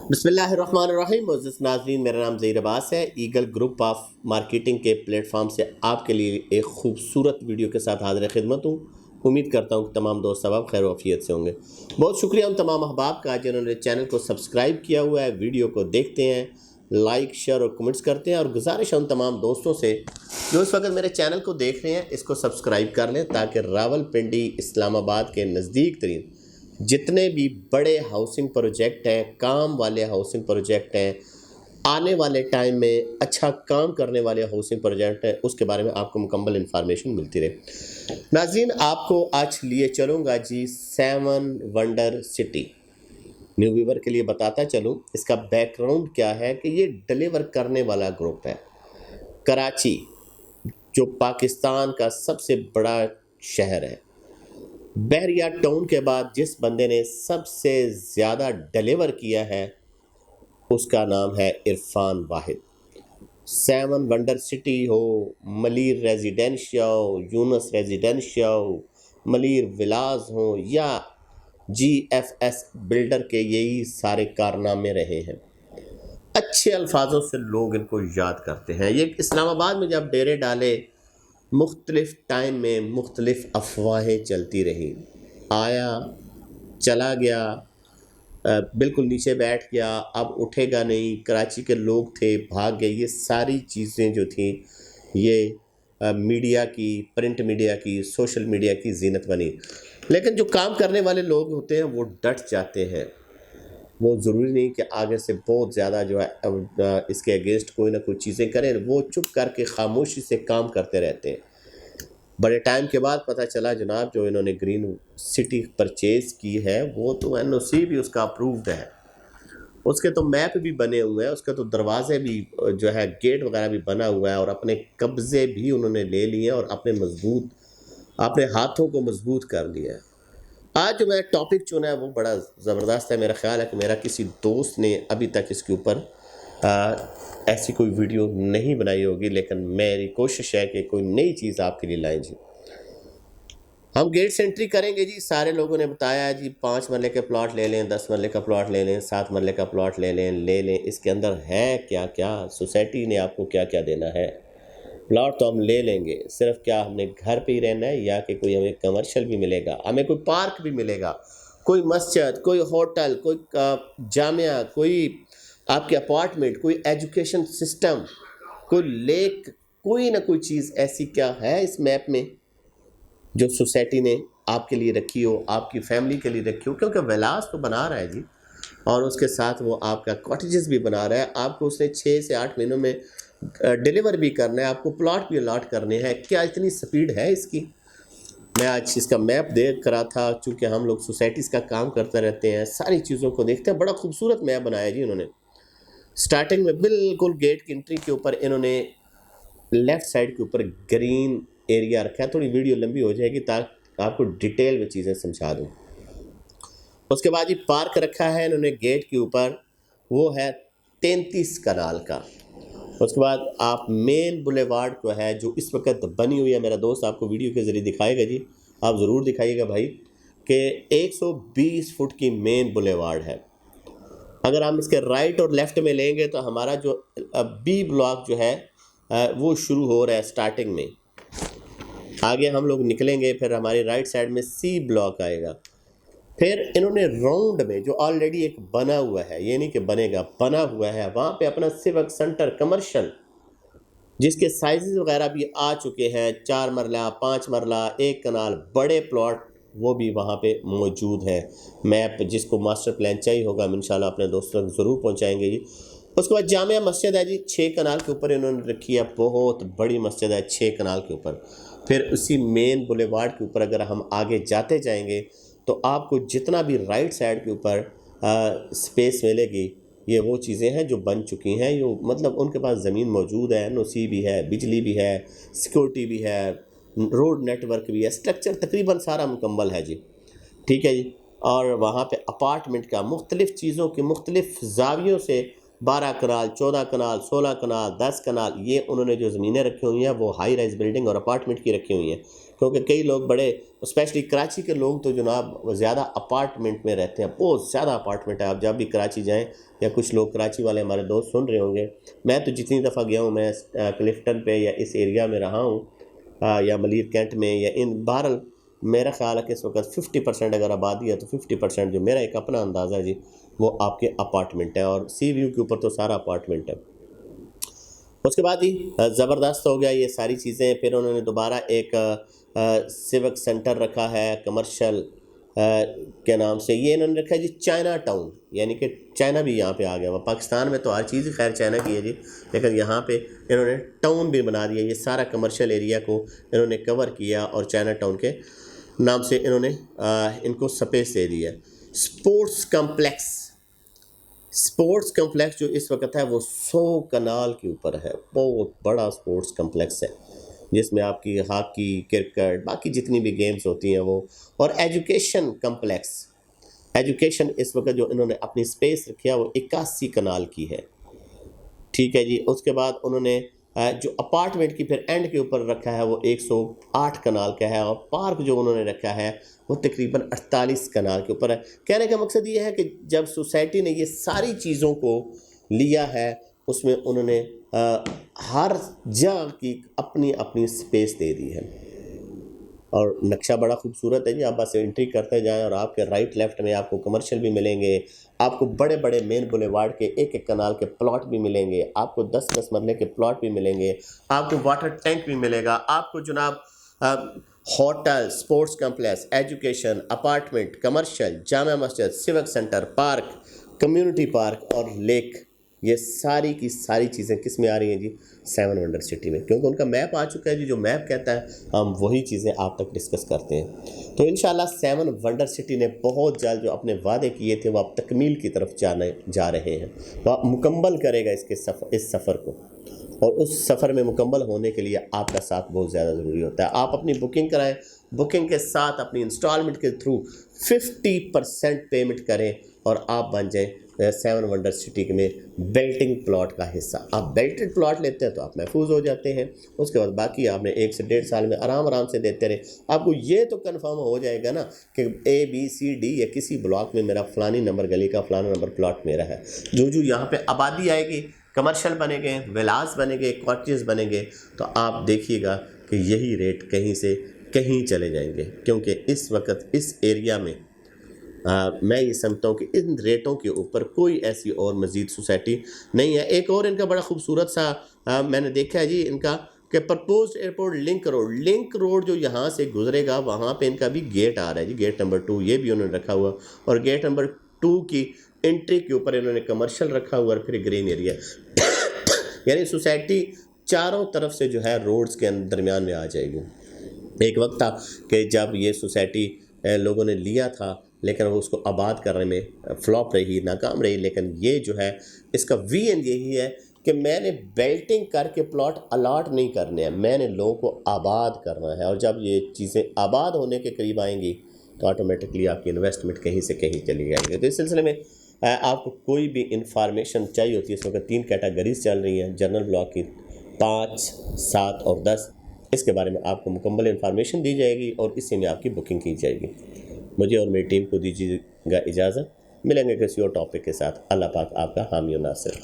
बिस्मिल्लाहिर्रहमानिर्रहीम। मुअज़्ज़िज़ नाज़रीन, मेरा नाम ज़हीर अब्बास है। ईगल ग्रुप ऑफ मार्केटिंग के प्लेटफॉर्म से आपके लिए एक खूबसूरत वीडियो के साथ हाज़िर खिदमत हूँ। उम्मीद करता हूँ कि तमाम दोस्त अहबाब खैर वफ़ियत से होंगे। बहुत शुक्रिया उन तमाम अहबाब का जिन्होंने चैनल को सब्सक्राइब किया हुआ है, वीडियो को देखते हैं, लाइक शेयर और कमेंट्स करते हैं। और गुजारिश है उन तमाम दोस्तों से जो इस वक्त मेरे चैनल को देख रहे हैं, इसको सब्सक्राइब कर लें ताकि रावलपिंडी इस्लामाबाद के नज़दीक तरीन जितने भी बड़े हाउसिंग प्रोजेक्ट हैं, काम वाले हाउसिंग प्रोजेक्ट हैं, आने वाले टाइम में अच्छा काम करने वाले हाउसिंग प्रोजेक्ट हैं, उसके बारे में आपको मुकम्मल इन्फॉर्मेशन मिलती रहे। नाज़रीन, आपको आज लिए चलूँगा जी 7 वंडर सिटी। न्यू व्यूवर के लिए बताता चलूँ इसका बैकग्राउंड क्या है कि ये डिलीवर करने वाला ग्रुप है। कराची जो पाकिस्तान का सबसे बड़ा शहर है, बहरिया टाउन के बाद जिस बंदे ने सबसे ज़्यादा डिलीवर किया है उसका नाम है इरफान वाहिद। 7 वंडर सिटी हो, Malir residential, Younus residential, Malir villas हो या GFS बिल्डर के यही सारे कारनामे रहे हैं। अच्छे अल्फाजों से लोग इनको याद करते हैं। ये इस्लामाबाद में जब डेरे डाले, मुख्तलिफ़ टाइम में मुख्तलिफ़ अफवाहें चलती रहीं। आया, चला गया, बिल्कुल नीचे बैठ गया, अब उठेगा नहीं, कराची के लोग थे, भाग गए। ये सारी चीज़ें जो थी ये मीडिया की, प्रिंट मीडिया की, सोशल मीडिया की जीनत बनी। लेकिन जो काम करने वाले लोग होते हैं वो डट जाते हैं। वो ज़रूरी नहीं कि आगे से बहुत ज़्यादा जो है इसके अगेंस्ट कोई ना कोई चीज़ें करें, वो चुप करके खामोशी से काम करते रहते हैं। बड़े टाइम के बाद पता चला जनाब जो इन्होंने ग्रीन सिटी परचेज़ की है वो तो NOC भी उसका अप्रूव्ड है, उसके तो मैप भी बने हुए हैं, उसके तो दरवाजे भी जो है गेट वगैरह भी बना हुआ है और अपने कब्ज़े भी उन्होंने ले लिए और अपने हाथों को मजबूत कर लिया है। आज जो मैं टॉपिक चुना है वो बड़ा ज़बरदस्त है। मेरा ख्याल है कि मेरा किसी दोस्त ने अभी तक इसके ऊपर ऐसी कोई वीडियो नहीं बनाई होगी, लेकिन मेरी कोशिश है कि कोई नई चीज़ आपके लिए लाएं जी। हम गेट से एंट्री करेंगे जी। सारे लोगों ने बताया जी 5 मरले के प्लॉट ले लें, 10 मरले का प्लॉट ले लें, 7 मरले का प्लॉट ले लें। इसके अंदर है क्या क्या, सोसाइटी ने आपको क्या क्या देना है। प्लॉट तो हम ले लेंगे, सिर्फ क्या हमने घर पे ही रहना है या कि कोई हमें कमर्शियल भी मिलेगा, हमें कोई पार्क भी मिलेगा, कोई मस्जिद, कोई होटल, कोई जामिया, कोई आपके अपार्टमेंट, कोई एजुकेशन सिस्टम, कोई लेक, कोई ना कोई चीज़ ऐसी क्या है इस मैप में जो सोसाइटी ने आपके लिए रखी हो, आपकी फैमिली के लिए रखी हो। क्योंकि विलास तो बना रहा है जी और उसके साथ वो आपका कॉटेजेस भी बना रहा है। आपको उसने 6 से 8 महीनों में डिलीवर भी करना है, आपको प्लॉट भी अलॉट करने हैं। क्या इतनी स्पीड है इसकी? मैं आज इसका मैप देख रहा था, चूँकि हम लोग सोसाइटीज़ का काम करते रहते हैं, सारी चीज़ों को देखते हैं। बड़ा खूबसूरत मैप बनाया जी उन्होंने। स्टार्टिंग में बिल्कुल गेट की एंट्री के ऊपर इन्होंने लेफ़्ट साइड के ऊपर ग्रीन एरिया रखा है। थोड़ी वीडियो लंबी हो जाएगी ताकि आपको डिटेल में चीज़ें समझा दूँ। उसके बाद ये पार्क रखा है इन्होंने गेट के ऊपर, वो है 33 कनाल का। उसके बाद आप मेन बुलेवार्ड को है जो इस वक्त बनी हुई है, मेरा दोस्त आपको वीडियो के ज़रिए दिखाएगा जी, आप ज़रूर दिखाइएगा भाई, कि 120 फुट की मेन बुलेवार्ड है। अगर हम इसके राइट और लेफ़्ट में लेंगे तो हमारा जो B ब्लॉक जो है वो शुरू हो रहा है स्टार्टिंग में। आगे हम लोग निकलेंगे फिर हमारी राइट साइड में C ब्लॉक आएगा। फिर इन्होंने राउंड में जो ऑलरेडी एक बना हुआ है, ये नहीं कि बनेगा, बना हुआ है, वहाँ पे अपना सिविक सेंटर कमर्शियल जिसके साइजेस वगैरह भी आ चुके हैं, 4 मरला, 5 मरला, 1 कनाल, बड़े प्लॉट वो भी वहाँ पे मौजूद है। मैप जिसको मास्टर प्लान चाहिए होगा हम इंशाल्लाह अपने दोस्तों तक ज़रूर पहुँचाएंगे जी। उसके बाद जामिया मस्जिद है जी, 6 कनाल के ऊपर इन्होंने रखी है, बहुत बड़ी मस्जिद है 6 कनाल के ऊपर। फिर उसी मेन बुलेवार्ड के ऊपर अगर हम आगे जाते जाएंगे तो आपको जितना भी राइट साइड के ऊपर स्पेस मिलेगी, ये वो चीज़ें हैं जो बन चुकी हैं। ये मतलब उनके पास ज़मीन मौजूद है, NOC भी है, बिजली भी है, सिक्योरिटी भी है, रोड नेटवर्क भी है, स्ट्रक्चर तकरीबन सारा मुकम्मल है जी। ठीक है जी। और वहाँ पे अपार्टमेंट का मुख्तलिफ़ चीज़ों के मुख्तलिफ़ ज़ावियों से 12 कनाल, 14 कनाल, 16 कनाल, 10 कनाल, ये उन्होंने जो ज़मीनें रखी हुई हैं वो हाई राइज बिल्डिंग और अपार्टमेंट की रखी हुई हैं। क्योंकि कई लोग बड़े, स्पेशली कराची के लोग तो जनाब ज़्यादा अपार्टमेंट में रहते हैं, बहुत ज़्यादा अपार्टमेंट है। आप जब भी कराची जाएँ, या कुछ लोग कराची वाले हमारे दोस्त सुन रहे होंगे, मैं तो जितनी दफ़ा गया हूँ, मैं क्लिफ्टन पे या इस एरिया में रहा हूँ, या मलीर कैंट में, या इन बहरहाल मेरा ख्याल है कि इस वक्त 50% अगर आबादी है तो 50% जो मेरा एक अपना अंदाज़ा है जी, वो आपके अपार्टमेंट है, और सी व्यू के ऊपर तो सारा अपार्टमेंट है। उसके बाद ही ज़बरदस्त हो गया ये सारी चीज़ें। फिर उन्होंने दोबारा एक सिविक सेंटर रखा है कमर्शियल के नाम से, ये इन्होंने रखा है जी चाइना टाउन, यानी कि चाइना भी यहाँ पे आ गया हुआ। पाकिस्तान में तो हर चीज़ खैर चाइना की है जी, लेकिन यहाँ पे इन्होंने टाउन भी बना दिया। ये सारा कमर्शियल एरिया को इन्होंने कवर किया और चाइना टाउन के नाम से इन्होंने इनको स्पेस दे दिया। स्पोर्ट्स कम्प्लेक्स जो इस वक्त है वो 100 कनाल के ऊपर है, बहुत बड़ा स्पोर्ट्स कम्प्लेक्स है, जिसमें आपकी हॉकी, क्रिकेट, बाकी जितनी भी गेम्स होती हैं वो। और एजुकेशन कम्प्लेक्स, एजुकेशन इस वक्त जो इन्होंने अपनी स्पेस रखी है वो 81 कनाल की है, ठीक है जी। उसके बाद उन्होंने जो अपार्टमेंट की फिर एंड के ऊपर रखा है वो 108 कनाल का है, और पार्क जो उन्होंने रखा है वो तकरीबन 48 कनाल के ऊपर है। कहने का मकसद ये है कि जब सोसाइटी ने ये सारी चीज़ों को लिया है, उसमें उन्होंने हर जगह की अपनी अपनी स्पेस दे दी है, और नक्शा बड़ा खूबसूरत है जी। आप बस एंट्री करते जाएं और आपके राइट लेफ्ट में आपको कमर्शियल भी मिलेंगे, आपको बड़े बड़े मेन बुलेवार्ड के एक एक कनाल के प्लॉट भी मिलेंगे, आपको 10-10 मरले के प्लॉट भी मिलेंगे, आपको वाटर टैंक भी मिलेगा, आपको जनाब hotel, sports complex, education, apartment, commercial, Jama Masjid, civic centre, park, community park और लेक, ये सारी की सारी चीज़ें किस में आ रही हैं जी, 7 वंडर सिटी में। क्योंकि उनका मैप आ चुका है जी, जो मैप कहता है हम वही चीज़ें आप तक डिस्कस करते हैं। तो इंशाल्लाह 7 वंडर सिटी ने बहुत जल्द जो अपने वादे किए थे वो आप तकमील की तरफ जा रहे हैं, तो आप मुकम्मल करेगा इस सफ़र को, और उस सफ़र में मुकम्मल होने के लिए आपका साथ बहुत ज़्यादा ज़रूरी होता है। आप अपनी बुकिंग कराएं, बुकिंग के साथ अपनी इंस्टॉलमेंट के थ्रू 50% पेमेंट करें और आप बन जाएं 7 वंडर सिटी में बेल्टिंग प्लॉट का हिस्सा। आप बेल्टेड प्लॉट लेते हैं तो आप महफूज हो जाते हैं, उसके बाद बाकी आपने 1 से 1.5 साल में आराम से देते रहे, आपको ये तो कन्फर्म हो जाएगा ना कि ABCD या किसी ब्लॉक में मेरा फ़लानी नंबर गली का फ़लाना नंबर प्लॉट मेरा है। जो यहाँ पे आबादी आएगी, कमर्शियल बनेंगे, विलास बनेंगे, कॉटेजेस बनेंगे, तो आप देखिएगा कि यही रेट कहीं से कहीं चले जाएंगे, क्योंकि इस वक्त इस एरिया में मैं ये समझता हूँ कि इन रेटों के ऊपर कोई ऐसी और मज़ीद सोसाइटी नहीं है। एक और इनका बड़ा खूबसूरत सा मैंने देखा है जी इनका, कि प्रपोज एयरपोर्ट लिंक रोड जो यहाँ से गुजरेगा वहाँ पे इनका भी गेट आ रहा है जी, गेट नंबर 2, ये भी उन्होंने रखा हुआ, और गेट नंबर 2 की एंट्री के ऊपर इन्होंने कमर्शियल रखा हुआ और फिर ग्रीन एरिया यानी सोसाइटी चारों तरफ से जो है रोड्स के दरमियान में आ जाएगी। एक वक्त था कि जब ये सोसाइटी लोगों ने लिया था, लेकिन वो उसको आबाद करने में फ्लॉप रही, नाकाम रही। लेकिन ये जो है इसका वीएन यही है कि मैंने बेल्टिंग करके प्लॉट अलाट नहीं करने हैं, मैंने लोगों को आबाद करना है, और जब ये चीज़ें आबाद होने के करीब आएंगी तो ऑटोमेटिकली आपकी इन्वेस्टमेंट कहीं से कहीं चली जाएगी। तो इस सिलसिले में आपको कोई भी इंफॉर्मेशन चाहिए होती है, इस वक्त 3 कैटेगरीज चल रही हैं जनरल ब्लॉक की, 5, 7 और 10। इसके बारे में आपको मुकम्मल इन्फॉर्मेशन दी जाएगी और इसी में आपकी बुकिंग की जाएगी। मुझे और मेरी टीम को दीजिएगा इजाज़त, मिलेंगे किसी और टॉपिक के साथ। अल्लाह पाक आपका हामी और नासिर।